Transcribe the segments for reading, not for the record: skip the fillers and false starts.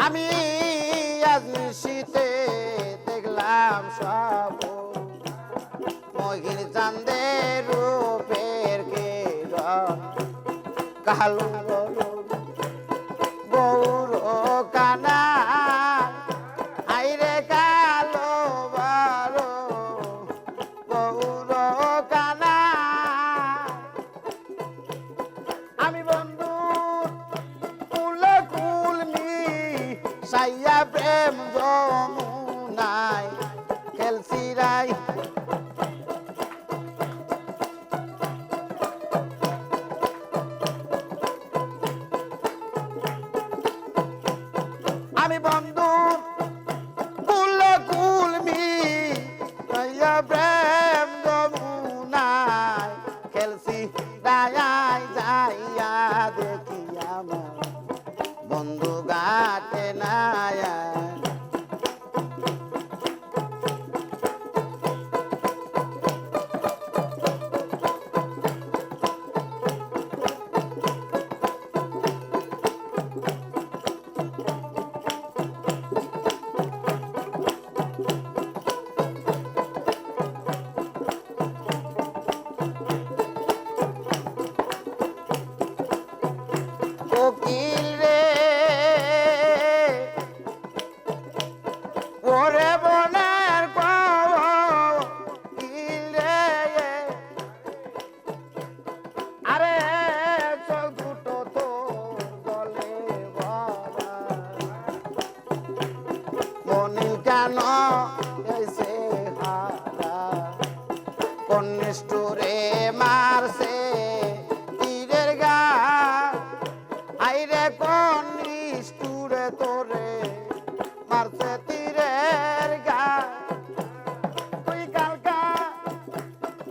আমি আজ শীতে দেখলাম সব মহির চাঁদের রূপের কিরণ কালো গৌর কানা আইরে কালো বড় গৌর কানা আমি বন্ধু কুলে কুলমি সাইয়া প্রেম যমুনায় খেলছি রাই আমি বন্ধু কুলে কুলমি সাইয়া প্রেম যমুনায় খেলছি রায় যাইয়া দেখি আমার বন্ধু গাতে নায়া কোকিল রে ওরে বনের কোকিল রে আরে চোখ দুটো তো জলে ভরা মনিল কেন এসে হারা কোন নিষ্ঠুরে মারছে তীরের গা আইরে কোন নিষ্ঠুরে তোরে মারছে তীরের গা তুই কালকা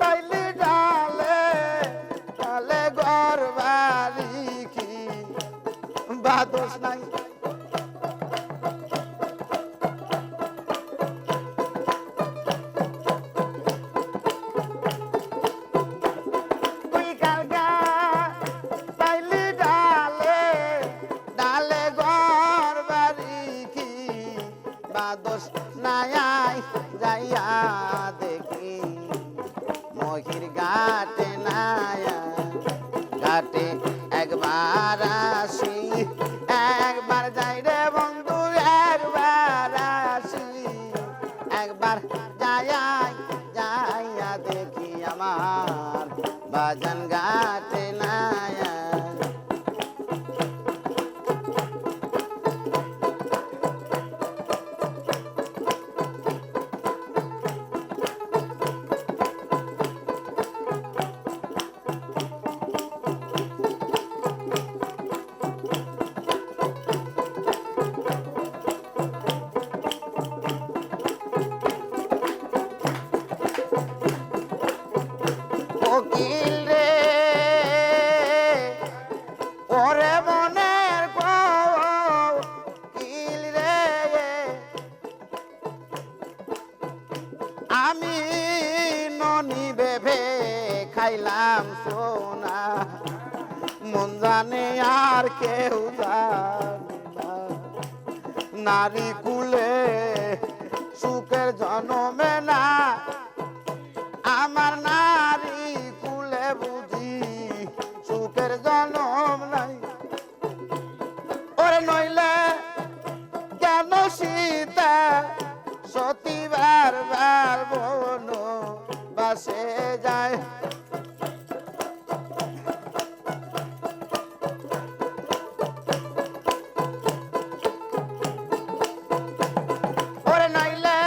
তাইলি ডালে ডালে ঘর বাড়ি কি বাদোস নাই তুই কালকা তাইলি ডালে ডালে ঘর বাড়ি কি বাদোস নাই যাইয়া দেখি মহির ঘাটে নায়া ঘাটে একবার আসি একবার যাই রে বন্ধু একবার আসি একবার যাইয়া দেখি আমার বাজান ঘাটে নায়া কোকিল রে ওরে মনের কোকিল রে আমি ননি ভেবে খাইলাম সোনা মন জানে আর কেউ জানে না নারী কুলে সুখের জন্মে না আমার নারী কুলে বুঝি সুখের জন্ম নাই ওরে নইলে কেন সীতা সতীবার বার বন বাসে যায় ওরে নইলে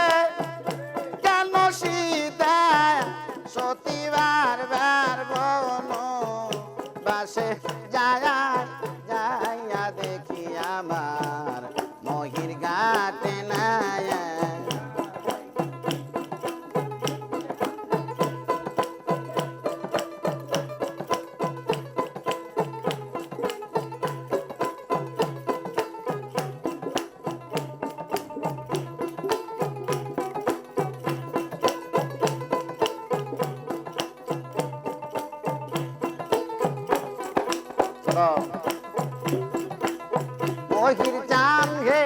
কেন সীতা সতীবার বার বন বাসে যাইয়া দেখি আমার মহির ঘাটে নায়া মহির চান হে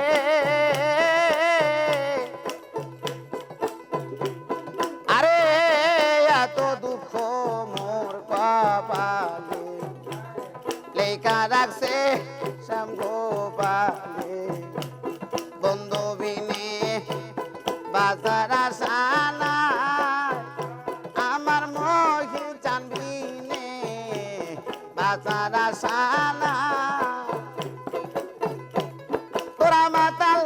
পালে বন্ধু বিনে বাজার আসানা আমার মহির চানবিনে বাজার আসানা তোরা মাতাল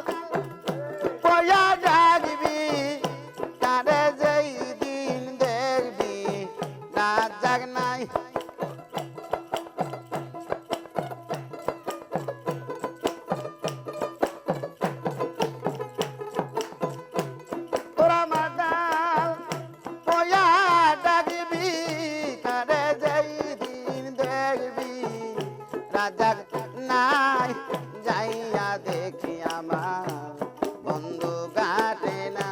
পয়া ডাকবি তারে যেই দিন দেখবি রাত জাগ নাই তোরা মাতাল পয়া ডাকবি তারে যেই দিন দেখবি রাত জাগ নাই যাইয়া দেখি আমার বন্ধু ঘাটে না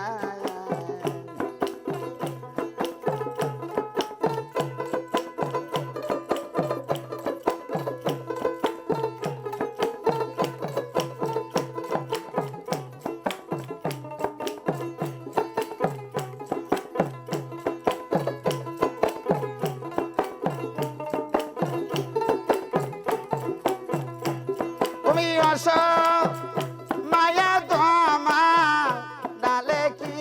তুমি আসো মায়া তোমার ডালে কি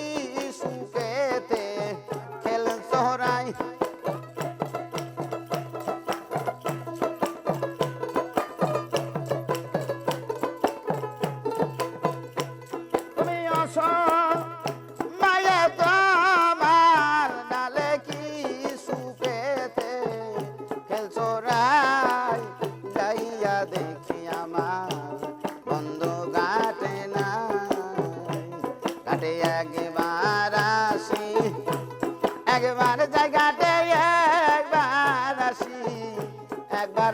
সুখেতে খেল সোহরাই তুমি আসো মায়া তোমার ডালে কি সুখেতে খেল সোহরাই যাইয়া দেখি আমার বন্ধু ঘাটে না ঘাটে একবার আসি একবার যাই ঘাটে একবার আসি একবার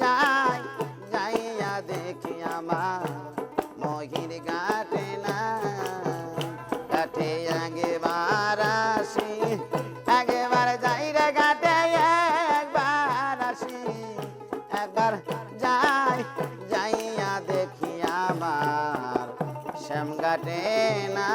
যাই যাইয়া দেখি আমার মহির ঘাটে না ঘাটে একবার আসি একবার যাই রে ঘাটে একবার আসি একবার যাই যাইয়া দেখি আমার শ্যাম ঘাটে না